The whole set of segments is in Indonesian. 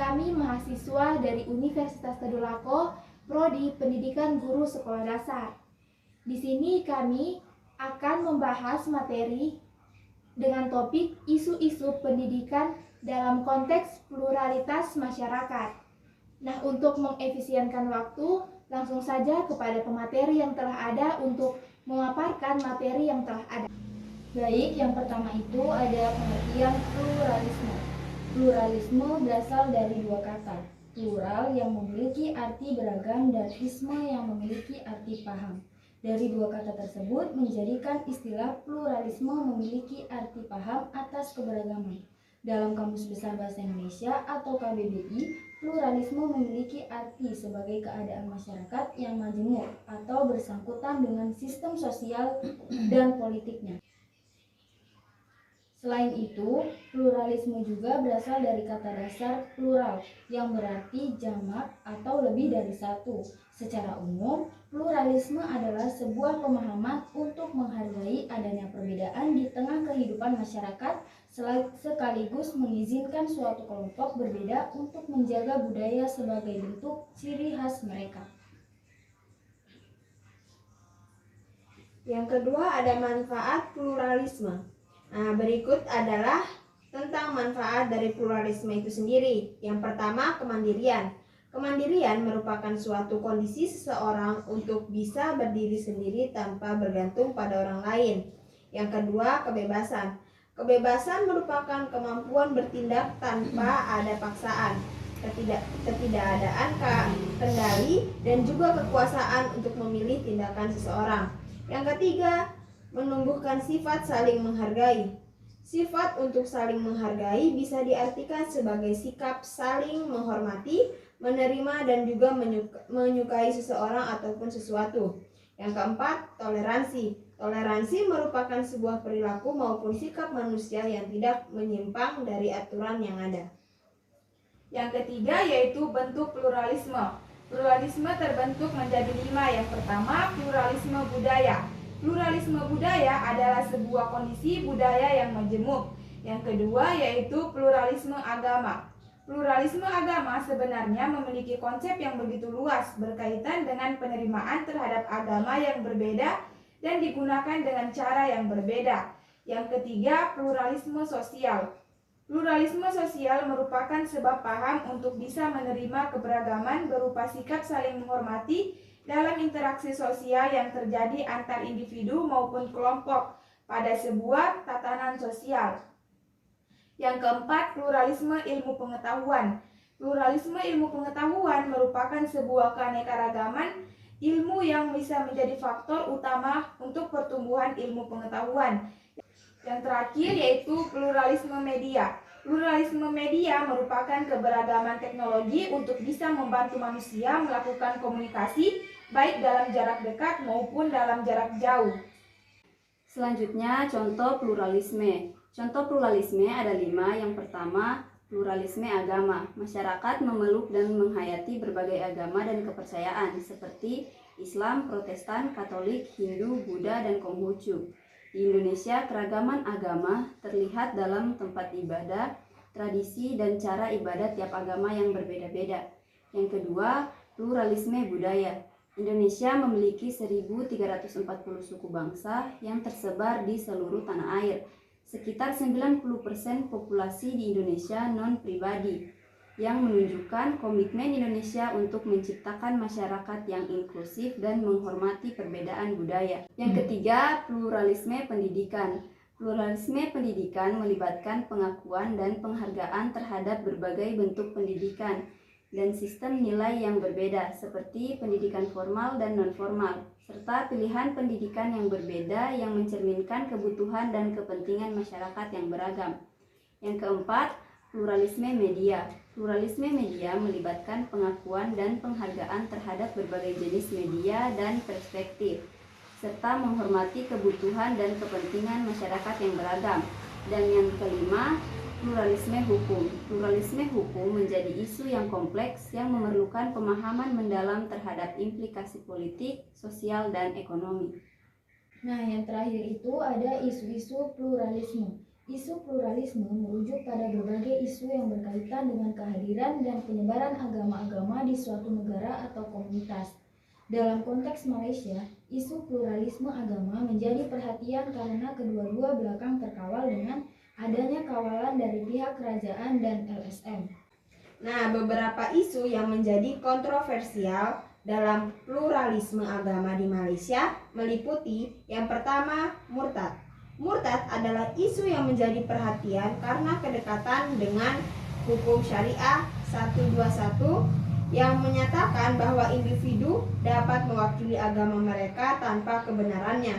Kami mahasiswa dari Universitas Tadulako, Prodi Pendidikan Guru Sekolah Dasar. Di sini kami akan membahas materi dengan topik isu-isu pendidikan dalam konteks pluralitas masyarakat. Nah, untuk mengefisienkan waktu, langsung saja kepada pemateri yang telah ada untuk memaparkan materi yang telah ada. Baik, yang pertama itu ada pengertian pluralisme. Pluralisme berasal dari dua kata, plural yang memiliki arti beragam dan isme yang memiliki arti paham. Dari dua kata tersebut menjadikan istilah pluralisme memiliki arti paham atas keberagaman. Dalam Kamus Besar Bahasa Indonesia atau KBBI, pluralisme memiliki arti sebagai keadaan masyarakat yang majemuk atau bersangkutan dengan sistem sosial dan politiknya. Selain itu, pluralisme juga berasal dari kata dasar plural yang berarti jamak atau lebih dari satu. Secara umum, pluralisme adalah sebuah pemahaman untuk menghargai adanya perbedaan di tengah kehidupan masyarakat sekaligus mengizinkan suatu kelompok berbeda untuk menjaga budaya sebagai bentuk ciri khas mereka. Yang kedua ada manfaat pluralisme. Nah, berikut adalah tentang manfaat dari pluralisme itu sendiri. Yang pertama, kemandirian. Kemandirian merupakan suatu kondisi seseorang untuk bisa berdiri sendiri tanpa bergantung pada orang lain. Yang kedua, kebebasan. Kebebasan merupakan kemampuan bertindak tanpa ada paksaan, ketidakadaan kendali, dan juga kekuasaan untuk memilih tindakan seseorang. Yang ketiga, menumbuhkan sifat saling menghargai. Sifat untuk saling menghargai bisa diartikan sebagai sikap saling menghormati, menerima, dan juga menyukai seseorang ataupun sesuatu. Yang keempat, toleransi. Toleransi merupakan sebuah perilaku maupun sikap manusia yang tidak menyimpang dari aturan yang ada. Yang ketiga yaitu bentuk pluralisme. Pluralisme terbentuk menjadi 5. Yang pertama, pluralisme budaya. Pluralisme budaya adalah sebuah kondisi budaya yang majemuk. Yang kedua yaitu pluralisme agama. Pluralisme agama sebenarnya memiliki konsep yang begitu luas berkaitan dengan penerimaan terhadap agama yang berbeda dan digunakan dengan cara yang berbeda. Yang ketiga, pluralisme sosial. Pluralisme sosial merupakan sebab paham untuk bisa menerima keberagaman berupa sikap saling menghormati dalam interaksi sosial yang terjadi antar individu maupun kelompok pada sebuah tatanan sosial. Yang keempat, pluralisme ilmu pengetahuan. Pluralisme ilmu pengetahuan merupakan sebuah keanekaragaman ilmu yang bisa menjadi faktor utama untuk pertumbuhan ilmu pengetahuan. Yang terakhir yaitu pluralisme media. Pluralisme media merupakan keberagaman teknologi untuk bisa membantu manusia melakukan komunikasi baik dalam jarak dekat maupun dalam jarak jauh. Selanjutnya, contoh pluralisme. Contoh pluralisme ada 5. Yang pertama, pluralisme agama. Masyarakat memeluk dan menghayati berbagai agama dan kepercayaan seperti Islam, Protestan, Katolik, Hindu, Buddha, dan Konghucu. Di Indonesia, keragaman agama terlihat dalam tempat ibadah, tradisi, dan cara ibadah tiap agama yang berbeda-beda. Yang kedua, pluralisme budaya. Indonesia memiliki 1.340 suku bangsa yang tersebar di seluruh tanah air. Sekitar 90% populasi di Indonesia non-pribadi, yang menunjukkan komitmen Indonesia untuk menciptakan masyarakat yang inklusif dan menghormati perbedaan budaya. Yang ketiga, pluralisme pendidikan. Pluralisme pendidikan melibatkan pengakuan dan penghargaan terhadap berbagai bentuk pendidikan dan sistem nilai yang berbeda seperti pendidikan formal dan non-formal, serta pilihan pendidikan yang berbeda yang mencerminkan kebutuhan dan kepentingan masyarakat yang beragam. Yang keempat, pluralisme media. Pluralisme media melibatkan pengakuan dan penghargaan terhadap berbagai jenis media dan perspektif, serta menghormati kebutuhan dan kepentingan masyarakat yang beragam. Dan yang kelima, pluralisme hukum. Pluralisme hukum menjadi isu yang kompleks yang memerlukan pemahaman mendalam terhadap implikasi politik, sosial, dan ekonomi. Nah, yang terakhir itu ada isu-isu pluralisme. Isu pluralisme merujuk pada berbagai isu yang berkaitan dengan kehadiran dan penyebaran agama-agama di suatu negara atau komunitas. Dalam konteks Malaysia, isu pluralisme agama menjadi perhatian karena kedua-dua belakang terkawal dengan adanya kawalan dari pihak kerajaan dan LSM. Nah, beberapa isu yang menjadi kontroversial dalam pluralisme agama di Malaysia meliputi yang pertama, murtad. Murtad adalah isu yang menjadi perhatian karena kedekatan dengan hukum syariah 121 yang menyatakan bahwa individu dapat mewakili agama mereka tanpa kebenarannya.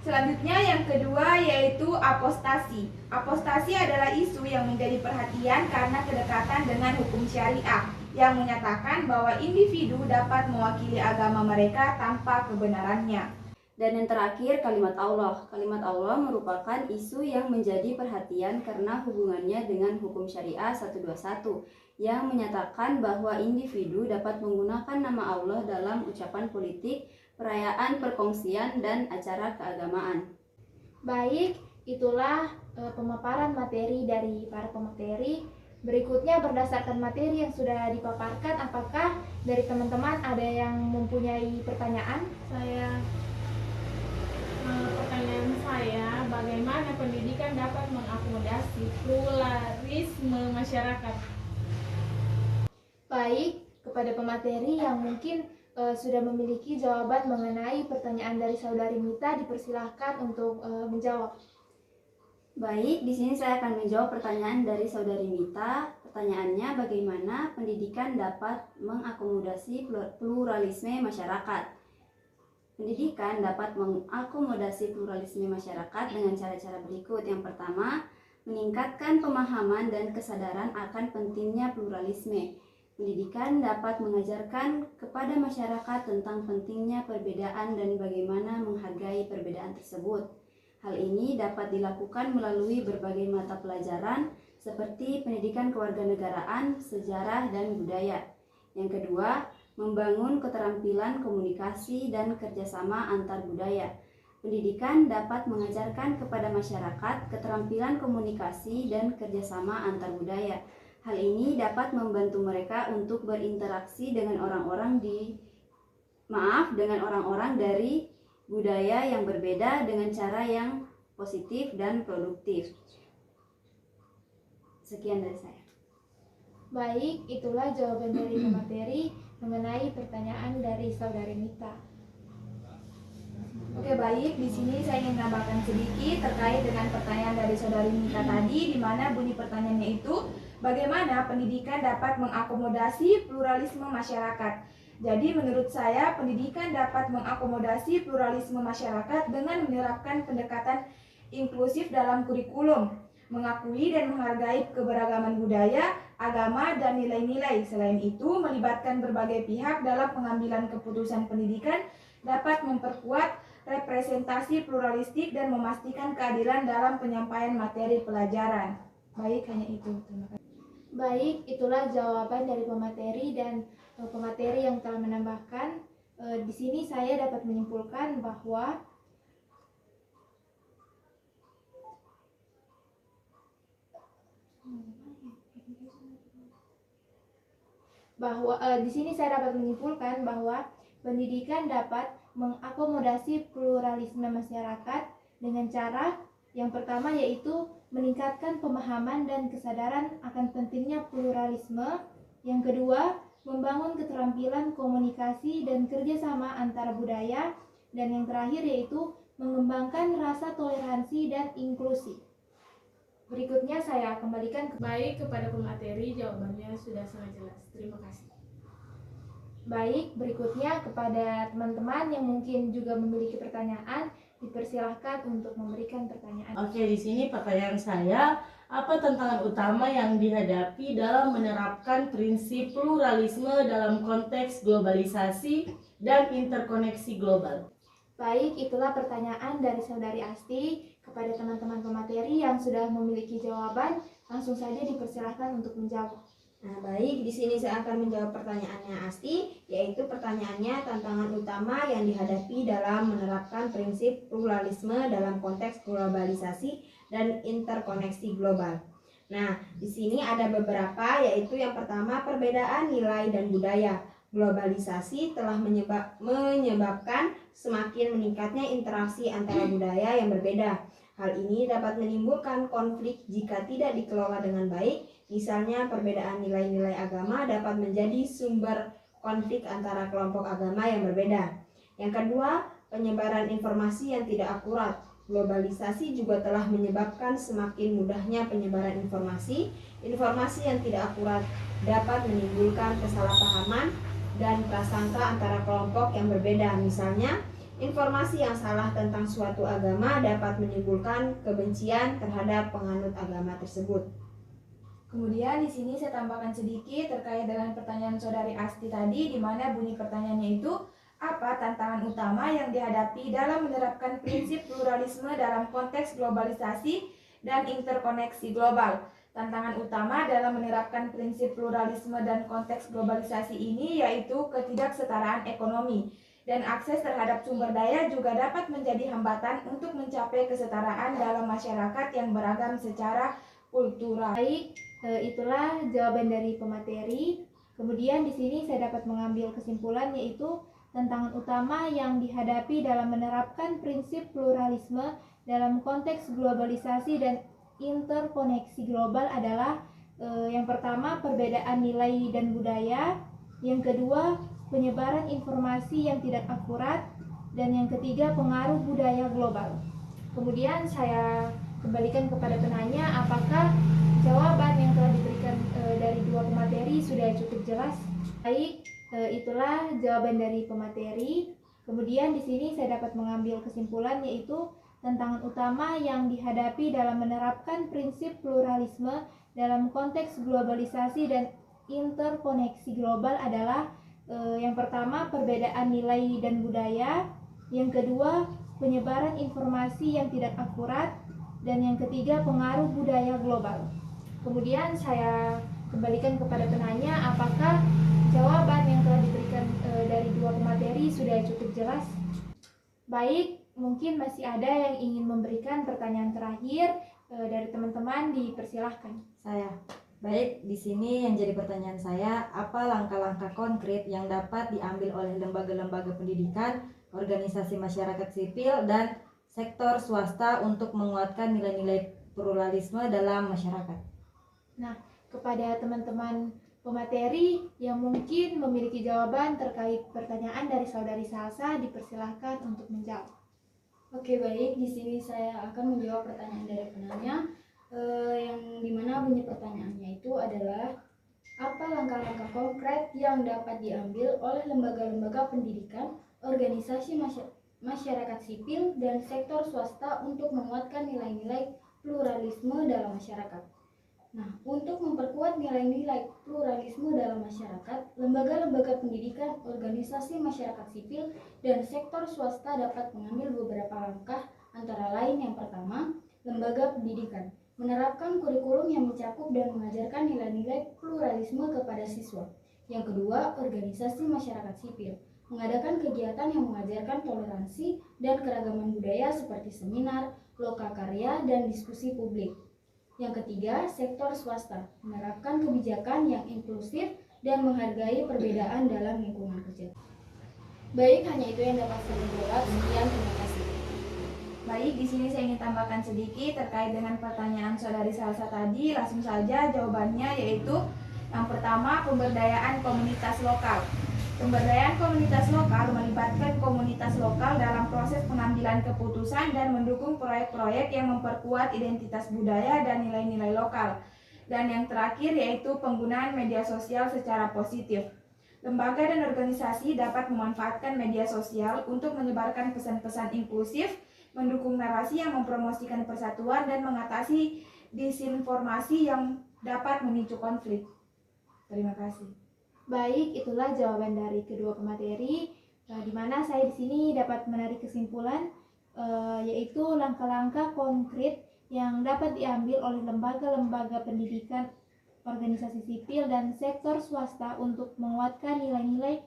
Selanjutnya yang kedua yaitu apostasi. Apostasi adalah isu yang menjadi perhatian karena kedekatan dengan hukum syariah yang menyatakan bahwa individu dapat mewakili agama mereka tanpa kebenarannya. Dan yang terakhir, kalimat Allah. Kalimat Allah merupakan isu yang menjadi perhatian karena hubungannya dengan hukum syariah 121 yang menyatakan bahwa individu dapat menggunakan nama Allah dalam ucapan politik, perayaan, perkongsian, dan acara keagamaan. Baik, itulah pemaparan materi dari para pemateri. Berikutnya berdasarkan materi yang sudah dipaparkan, apakah dari teman-teman ada yang mempunyai pertanyaan? Pertanyaan saya, bagaimana pendidikan dapat mengakomodasi pluralisme masyarakat? Baik, kepada pemateri yang mungkin sudah memiliki jawaban mengenai pertanyaan dari saudari Mita, dipersilahkan untuk menjawab. Baik, di sini saya akan menjawab pertanyaan dari saudari Mita. Pertanyaannya, bagaimana pendidikan dapat mengakomodasi pluralisme masyarakat? Pendidikan dapat mengakomodasi pluralisme masyarakat dengan cara-cara berikut. Yang pertama, meningkatkan pemahaman dan kesadaran akan pentingnya pluralisme. Pendidikan dapat mengajarkan kepada masyarakat tentang pentingnya perbedaan dan bagaimana menghargai perbedaan tersebut. Hal ini dapat dilakukan melalui berbagai mata pelajaran seperti pendidikan kewarganegaraan, sejarah, dan budaya. Yang kedua, membangun keterampilan komunikasi dan kerjasama antar budaya. Pendidikan dapat mengajarkan kepada masyarakat keterampilan komunikasi dan kerjasama antar budaya. Hal ini dapat membantu mereka untuk berinteraksi dengan orang-orang dari budaya yang berbeda dengan cara yang positif dan produktif. Sekian dari saya. Baik, itulah jawaban dari pemateri mengenai pertanyaan dari saudari Mita. Oke, baik, di sini saya ingin menambahkan sedikit terkait dengan pertanyaan dari saudari Mita tadi, di mana bunyi pertanyaannya itu bagaimana pendidikan dapat mengakomodasi pluralisme masyarakat. Jadi menurut saya pendidikan dapat mengakomodasi pluralisme masyarakat dengan menerapkan pendekatan inklusif dalam kurikulum, mengakui dan menghargai keberagaman budaya, agama, dan nilai-nilai. Selain itu, melibatkan berbagai pihak dalam pengambilan keputusan pendidikan dapat memperkuat representasi pluralistik dan memastikan keadilan dalam penyampaian materi pelajaran. Baik, hanya itu. Terima kasih. Baik, itulah jawaban dari pemateri dan pemateri yang telah menambahkan. Di sini saya dapat menyimpulkan bahwa di sini saya dapat menyimpulkan bahwa pendidikan dapat mengakomodasi pluralisme masyarakat dengan cara yang pertama yaitu meningkatkan pemahaman dan kesadaran akan pentingnya pluralisme. Yang kedua, membangun keterampilan komunikasi dan kerjasama antara budaya. Dan yang terakhir yaitu mengembangkan rasa toleransi dan inklusi. Berikutnya saya kembalikan Baik, kepada pemateri jawabannya sudah sangat jelas. Terima kasih. Baik, berikutnya kepada teman-teman yang mungkin juga memiliki pertanyaan, dipersilahkan untuk memberikan pertanyaan. Oke, di sini pertanyaan saya, apa tantangan utama yang dihadapi dalam menerapkan prinsip pluralisme dalam konteks globalisasi dan interkoneksi global? Baik, itulah pertanyaan dari saudari Asti. Kepada teman-teman pemateri yang sudah memiliki jawaban, langsung saja dipersilahkan untuk menjawab. Nah, baik, di sini saya akan menjawab pertanyaannya Asti, yaitu pertanyaannya tantangan utama yang dihadapi dalam menerapkan prinsip pluralisme dalam konteks globalisasi dan interkoneksi global. Nah, di sini ada beberapa, yaitu yang pertama perbedaan nilai dan budaya. Globalisasi telah menyebabkan semakin meningkatnya interaksi antara budaya yang berbeda. Hal ini dapat menimbulkan konflik jika tidak dikelola dengan baik. Misalnya, perbedaan nilai-nilai agama dapat menjadi sumber konflik antara kelompok agama yang berbeda. Yang kedua, penyebaran informasi yang tidak akurat. Globalisasi juga telah menyebabkan semakin mudahnya penyebaran informasi. Informasi yang tidak akurat dapat menimbulkan kesalahpahaman dan prasangka antara kelompok yang berbeda. Misalnya, informasi yang salah tentang suatu agama dapat menimbulkan kebencian terhadap penganut agama tersebut. Kemudian di sini saya tambahkan sedikit terkait dengan pertanyaan saudari Asti tadi, di mana bunyi pertanyaannya itu, apa tantangan utama yang dihadapi dalam menerapkan prinsip pluralisme dalam konteks globalisasi dan interkoneksi global? Tantangan utama dalam menerapkan prinsip pluralisme dan konteks globalisasi ini yaitu ketidaksetaraan ekonomi, dan akses terhadap sumber daya juga dapat menjadi hambatan untuk mencapai kesetaraan dalam masyarakat yang beragam secara kultural. Baik, itulah jawaban dari pemateri. Kemudian di sini saya dapat mengambil kesimpulan, yaitu tantangan utama yang dihadapi dalam menerapkan prinsip pluralisme dalam konteks globalisasi dan interkoneksi global adalah yang pertama perbedaan nilai dan budaya, yang kedua penyebaran informasi yang tidak akurat, dan yang ketiga pengaruh budaya global. Kemudian saya kembalikan kepada penanya, apakah jawaban yang telah diberikan dari dua pemateri sudah cukup jelas? Baik, itulah jawaban dari pemateri. Kemudian di sini saya dapat mengambil kesimpulan, yaitu tantangan utama yang dihadapi dalam menerapkan prinsip pluralisme dalam konteks globalisasi dan interkoneksi global adalah yang pertama perbedaan nilai dan budaya, yang kedua penyebaran informasi yang tidak akurat, dan yang ketiga pengaruh budaya global. Kemudian saya kembalikan kepada penanya, apakah jawaban yang telah diberikan dari dua pemateri sudah cukup jelas? Baik, mungkin masih ada yang ingin memberikan pertanyaan terakhir dari teman-teman, dipersilahkan. Saya. Baik, di sini yang jadi pertanyaan saya, apa langkah-langkah konkret yang dapat diambil oleh lembaga-lembaga pendidikan, organisasi masyarakat sipil, dan sektor swasta untuk menguatkan nilai-nilai pluralisme dalam masyarakat? Nah, kepada teman-teman pemateri yang mungkin memiliki jawaban terkait pertanyaan dari saudari Salsa, dipersilahkan untuk menjawab. Oke, baik, di sini saya akan menjawab pertanyaan dari penanya, yang dimana bunyi pertanyaannya itu adalah, apa langkah-langkah konkret yang dapat diambil oleh lembaga-lembaga pendidikan, organisasi masyarakat sipil, dan sektor swasta untuk menguatkan nilai-nilai pluralisme dalam masyarakat? Nah, untuk memperkuat nilai-nilai pluralisme dalam masyarakat, lembaga-lembaga pendidikan, organisasi masyarakat sipil, dan sektor swasta dapat mengambil beberapa langkah, antara lain yang pertama, lembaga pendidikan menerapkan kurikulum yang mencakup dan mengajarkan nilai-nilai pluralisme kepada siswa. Yang kedua, organisasi masyarakat sipil mengadakan kegiatan yang mengajarkan toleransi dan keragaman budaya seperti seminar, lokakarya, dan diskusi publik. Yang ketiga, sektor swasta menerapkan kebijakan yang inklusif dan menghargai perbedaan dalam lingkungan kerja. Baik, hanya itu yang dapat saya jawab. Sekian, terima kasih. Baik, di sini saya ingin tambahkan sedikit terkait dengan pertanyaan saudari Salsa tadi. Langsung saja jawabannya, yaitu yang pertama, pemberdayaan komunitas lokal. Pemberdayaan komunitas lokal melibatkan komunitas lokal dalam proses pengambilan keputusan dan mendukung proyek-proyek yang memperkuat identitas budaya dan nilai-nilai lokal. Dan yang terakhir yaitu penggunaan media sosial secara positif. Lembaga dan organisasi dapat memanfaatkan media sosial untuk menyebarkan pesan-pesan inklusif, mendukung narasi yang mempromosikan persatuan, dan mengatasi disinformasi yang dapat memicu konflik. Terima kasih. Baik, itulah jawaban dari kedua pemateri, di mana saya di sini dapat menarik kesimpulan, yaitu langkah-langkah konkret yang dapat diambil oleh lembaga-lembaga pendidikan, organisasi sipil, dan sektor swasta untuk menguatkan nilai-nilai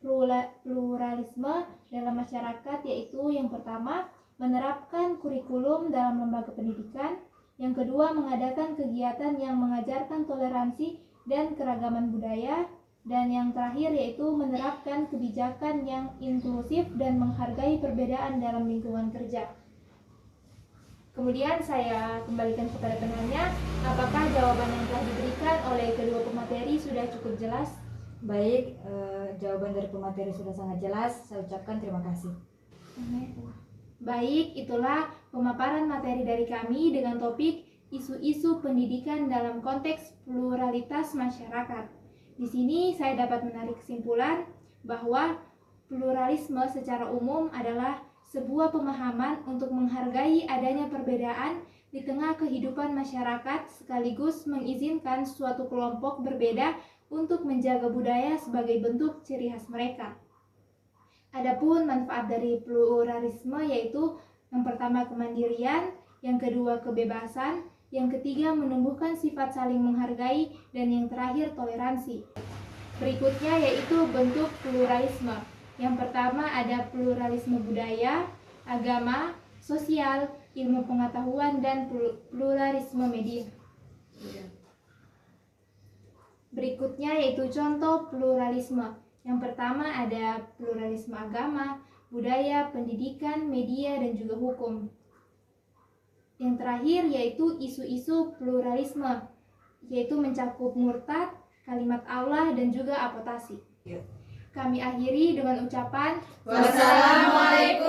pluralisme dalam masyarakat, yaitu yang pertama, menerapkan kurikulum dalam lembaga pendidikan, Yang kedua, mengadakan kegiatan yang mengajarkan toleransi dan keragaman budaya. Dan yang terakhir yaitu menerapkan kebijakan yang inklusif dan menghargai perbedaan dalam lingkungan kerja. Kemudian saya kembalikan kepada penanya, apakah jawaban yang telah diberikan oleh kedua pemateri sudah cukup jelas? Baik, jawaban dari pemateri sudah sangat jelas. Saya ucapkan terima kasih. Baik, itulah pemaparan materi dari kami dengan topik isu-isu pendidikan dalam konteks pluralitas masyarakat. Di sini saya dapat menarik kesimpulan bahwa pluralisme secara umum adalah sebuah pemahaman untuk menghargai adanya perbedaan di tengah kehidupan masyarakat sekaligus mengizinkan suatu kelompok berbeda untuk menjaga budaya sebagai bentuk ciri khas mereka. Adapun manfaat dari pluralisme yaitu yang pertama kemandirian, yang kedua kebebasan, yang ketiga menumbuhkan sifat saling menghargai, dan yang terakhir toleransi. Berikutnya yaitu bentuk pluralisme. Yang pertama ada pluralisme budaya, agama, sosial, ilmu pengetahuan, dan pluralisme media. Berikutnya yaitu contoh pluralisme. Yang pertama ada pluralisme agama, budaya, pendidikan, media, dan juga hukum. Yang terakhir yaitu isu-isu pluralisme, yaitu mencakup murtad, kalimat Allah, dan juga apotasi. Kami akhiri dengan ucapan Wassalamualaikum